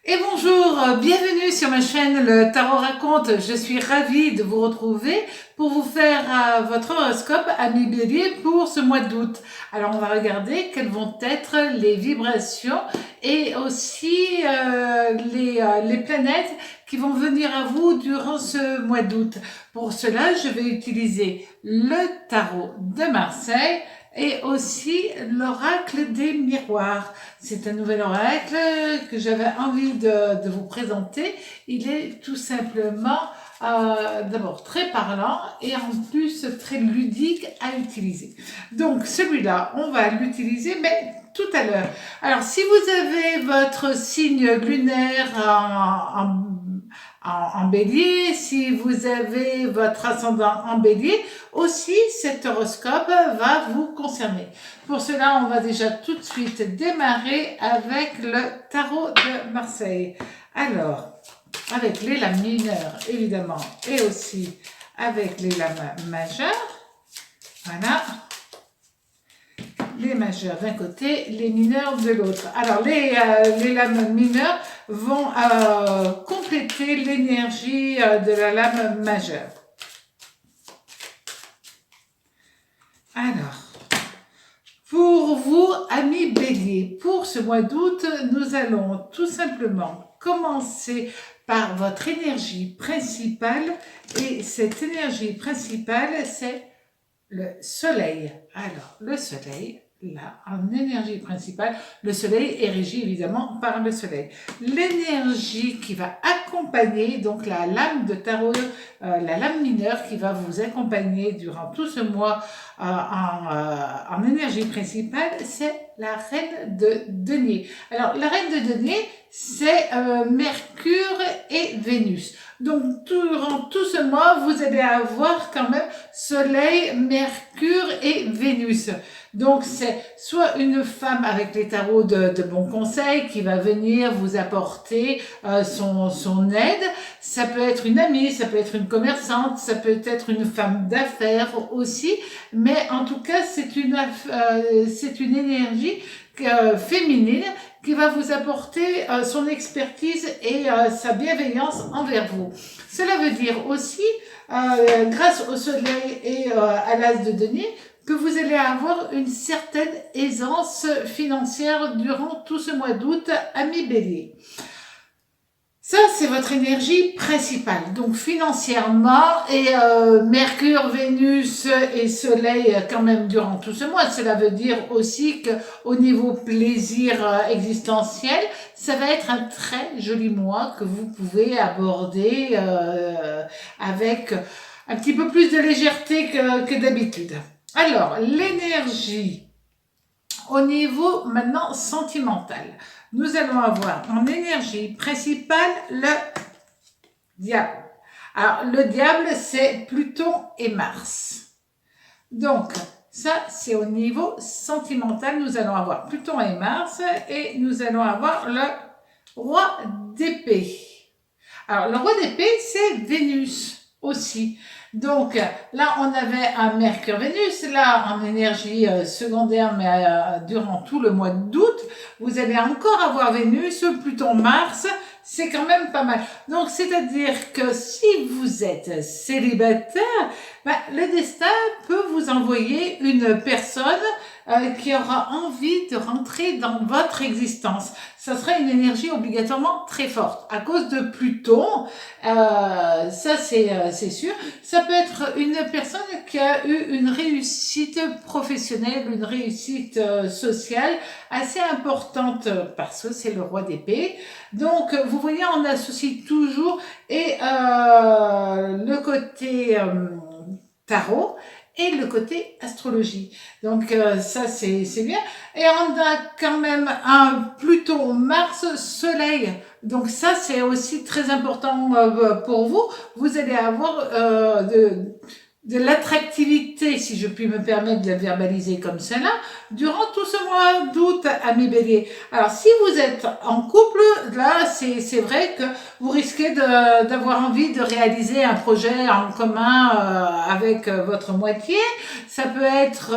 Et bonjour, bienvenue sur ma chaîne Le Tarot Raconte. Je suis ravie de vous retrouver pour vous faire votre horoscope ami Bélier pour ce mois d'août. Alors on va regarder quelles vont être les vibrations et aussi les planètes qui vont venir à vous durant ce mois d'août. Pour cela, je vais utiliser le tarot de Marseille et aussi l'oracle des miroirs. C'est un nouvel oracle que j'avais envie de vous présenter. Il est tout simplement d'abord très parlant et en plus très ludique à utiliser. Donc celui-là, on va l'utiliser, mais tout à l'heure. Alors si vous avez votre signe lunaire en bélier, si vous avez votre ascendant en bélier, aussi cet horoscope va vous concerner. Pour cela, on va déjà tout de suite démarrer avec le tarot de Marseille. Alors, avec les lames mineures, évidemment, et aussi avec les lames majeures. Voilà. Les majeurs d'un côté, les mineurs de l'autre. Alors, les lames mineures vont compléter l'énergie de la lame majeure. Alors, pour vous, amis bélier, pour ce mois d'août, nous allons tout simplement commencer par votre énergie principale. Et cette énergie principale, c'est le soleil. Alors, le soleil, là, en énergie principale, le soleil est régi évidemment par le soleil. L'énergie qui va accompagner, donc la lame de tarot, la lame mineure qui va vous accompagner durant tout ce mois en énergie principale, c'est la reine de denier. Alors, la reine de denier, c'est Mercure et Vénus. Donc, durant tout ce mois, vous allez avoir quand même Soleil, Mercure et Vénus. Donc, c'est soit une femme avec les tarots de bons conseils qui va venir vous apporter son aide. Ça peut être une amie, ça peut être une commerçante, ça peut être une femme d'affaires aussi. Mais en tout cas, c'est une énergie féminine qui va vous apporter son expertise et sa bienveillance envers vous. Cela veut dire aussi, grâce au soleil et à l'as de denier, que vous allez avoir une certaine aisance financière durant tout ce mois d'août, amis bélier. Ça, c'est votre énergie principale. Donc, financièrement, et Mercure, Vénus et Soleil quand même durant tout ce mois. Cela veut dire aussi qu'au niveau plaisir existentiel, ça va être un très joli mois que vous pouvez aborder avec un petit peu plus de légèreté que d'habitude. Alors, l'énergie au niveau maintenant sentimental. Nous allons avoir en énergie principale le diable. Alors, le diable, c'est Pluton et Mars. Donc, ça, c'est au niveau sentimental. Nous allons avoir Pluton et Mars et nous allons avoir le roi d'épée. Alors, le roi d'épée, c'est Vénus aussi. Donc, là, on avait un Mercure-Vénus, là, en énergie secondaire, mais durant tout le mois d'août, vous allez encore avoir Vénus, Pluton-Mars, c'est quand même pas mal. Donc, c'est-à-dire que si vous êtes célibataire, le destin peut vous envoyer une personne qui aura envie de rentrer dans votre existence. Ça sera une énergie obligatoirement très forte. À cause de Pluton, ça c'est sûr. Ça peut être une personne qui a eu une réussite professionnelle, une réussite sociale assez importante parce que c'est le roi d'épée. Donc, vous voyez, on associe toujours et le côté tarot et le côté astrologie. Donc ça c'est bien. Et on a quand même un Pluton, Mars, Soleil. Donc ça c'est aussi très important pour vous. Vous allez avoir de l'attractivité, si je puis me permettre de la verbaliser comme cela, durant tout ce mois d'août, amis bélier. Alors, si vous êtes en couple, là, c'est vrai que vous risquez d'avoir envie de réaliser un projet en commun avec votre moitié. Ça peut être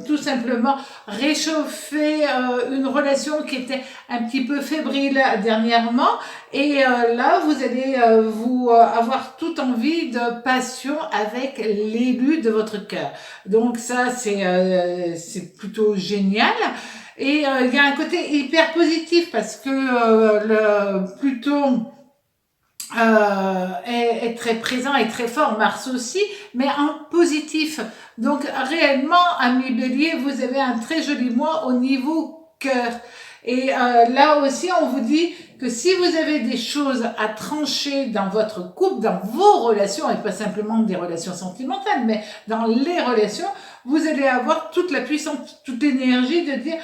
tout simplement réchauffer une relation qui était un petit peu fébrile dernièrement. Et là, vous allez avoir toute envie de passion avec l'élu de votre cœur. Donc ça, c'est plutôt génial. Et il y a un côté hyper positif parce que le Pluton est très présent et très fort, Mars aussi, mais en positif. Donc réellement, ami Bélier, vous avez un très joli mois au niveau cœur. Et là aussi, on vous dit que si vous avez des choses à trancher dans votre couple, dans vos relations, et pas simplement des relations sentimentales, mais dans les relations, vous allez avoir toute la puissance, toute l'énergie de dire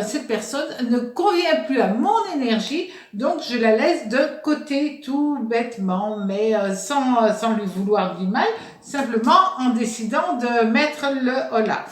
cette personne ne convient plus à mon énergie, donc je la laisse de côté tout bêtement, mais sans lui vouloir du mal, simplement en décidant de mettre le holà.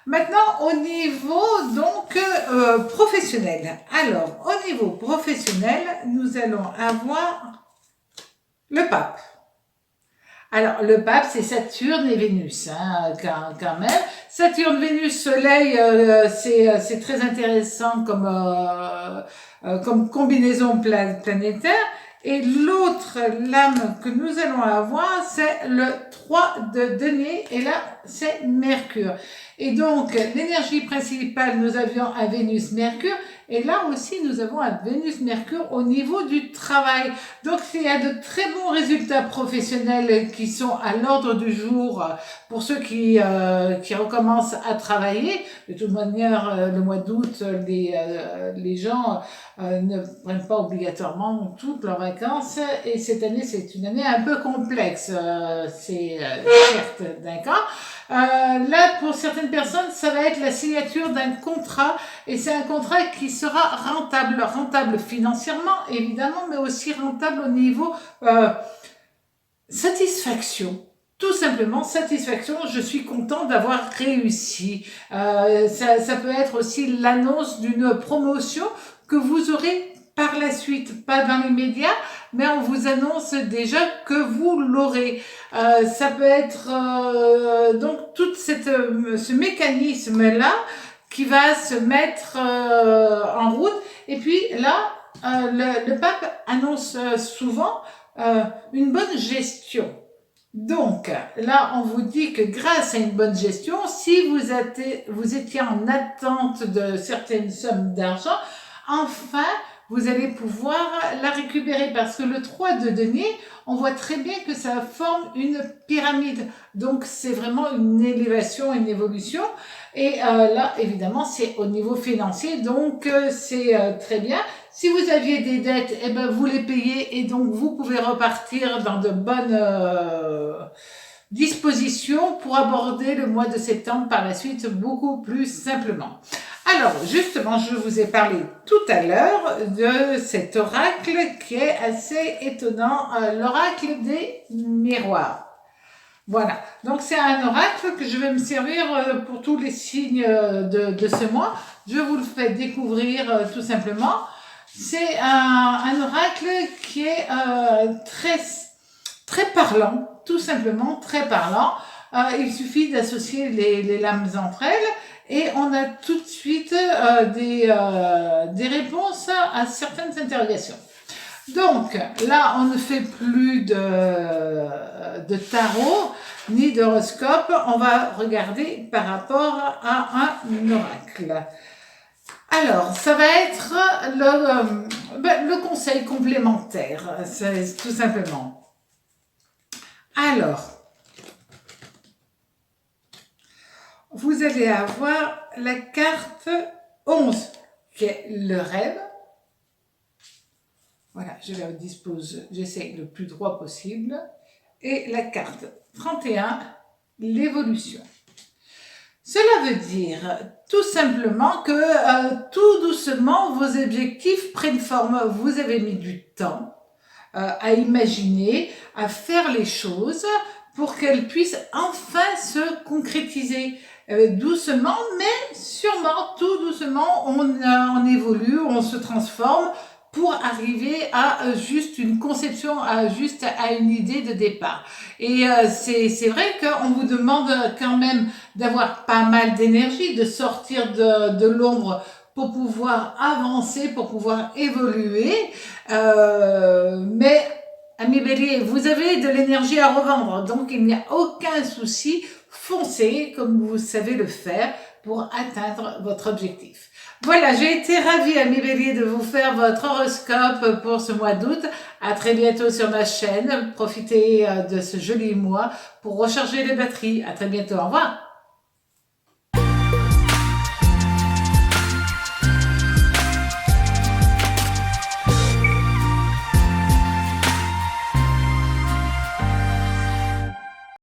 Maintenant, au niveau donc professionnel. Alors, au niveau professionnel, nous allons avoir le pape. Alors, le pape, c'est Saturne et Vénus, hein, quand même. Saturne, Vénus, Soleil, c'est très intéressant comme combinaison planétaire. Et l'autre lame que nous allons avoir, c'est le 3 de denier, et là, c'est Mercure. Et donc, l'énergie principale, nous avions un Vénus-Mercure, et là aussi, nous avons un Vénus-Mercure au niveau du travail. Donc, il y a de très bons résultats professionnels qui sont à l'ordre du jour pour ceux qui recommencent à travailler. De toute manière, le mois d'août, les gens ne prennent pas obligatoirement toutes leurs vacances, et cette année, c'est une année un peu complexe, c'est certes, d'accord. Là, pour certaines personnes, ça va être la signature d'un contrat, et c'est un contrat qui sera rentable financièrement, évidemment, mais aussi rentable au niveau satisfaction. Tout simplement, satisfaction, je suis content d'avoir réussi. Ça peut être aussi l'annonce d'une promotion que vous aurez par la suite, pas dans les médias, mais on vous annonce déjà que vous l'aurez. Ça peut être donc tout ce mécanisme-là qui va se mettre en route. Et puis là, le pape annonce souvent une bonne gestion. Donc, là, on vous dit que grâce à une bonne gestion, si vous étiez en attente de certaines sommes d'argent, enfin, vous allez pouvoir la récupérer, parce que le 3 de denier, on voit très bien que ça forme une pyramide. Donc, c'est vraiment une élévation, une évolution. Et là, évidemment, c'est au niveau financier, donc c'est très bien. Si vous aviez des dettes, eh ben, vous les payez, et donc vous pouvez repartir dans de bonnes dispositions pour aborder le mois de septembre par la suite beaucoup plus simplement. Alors, justement, je vous ai parlé tout à l'heure de cet oracle qui est assez étonnant, l'oracle des miroirs. Voilà, donc c'est un oracle que je vais me servir pour tous les signes de ce mois. Je vous le fais découvrir tout simplement. C'est un oracle qui est très parlant, tout simplement très parlant. Il suffit d'associer les lames entre elles, et on a tout de suite des réponses à certaines interrogations. Donc là, on ne fait plus de tarot ni d'horoscope, on va regarder par rapport à un oracle. Alors, ça va être le conseil complémentaire, c'est tout simplement. Alors, vous allez avoir la carte 11, qui est le rêve. Voilà, je la dispose, j'essaie le plus droit possible. Et la carte 31, l'évolution. Cela veut dire tout simplement que tout doucement, vos objectifs prennent forme. Vous avez mis du temps à imaginer, à faire les choses pour qu'elles puissent enfin se concrétiser. Doucement, mais sûrement, tout doucement, on évolue, on se transforme. pour arriver à juste une conception, juste à une idée de départ. Et c'est vrai qu'on vous demande quand même d'avoir pas mal d'énergie, de sortir de l'ombre pour pouvoir avancer, pour pouvoir évoluer. Mais, ami Bélier, vous avez de l'énergie à revendre, donc il n'y a aucun souci. Foncez comme vous savez le faire pour atteindre votre objectif. Voilà, j'ai été ravie, ami Bélier, de vous faire votre horoscope pour ce mois d'août. À très bientôt sur ma chaîne. Profitez de ce joli mois pour recharger les batteries. À très bientôt. Au revoir.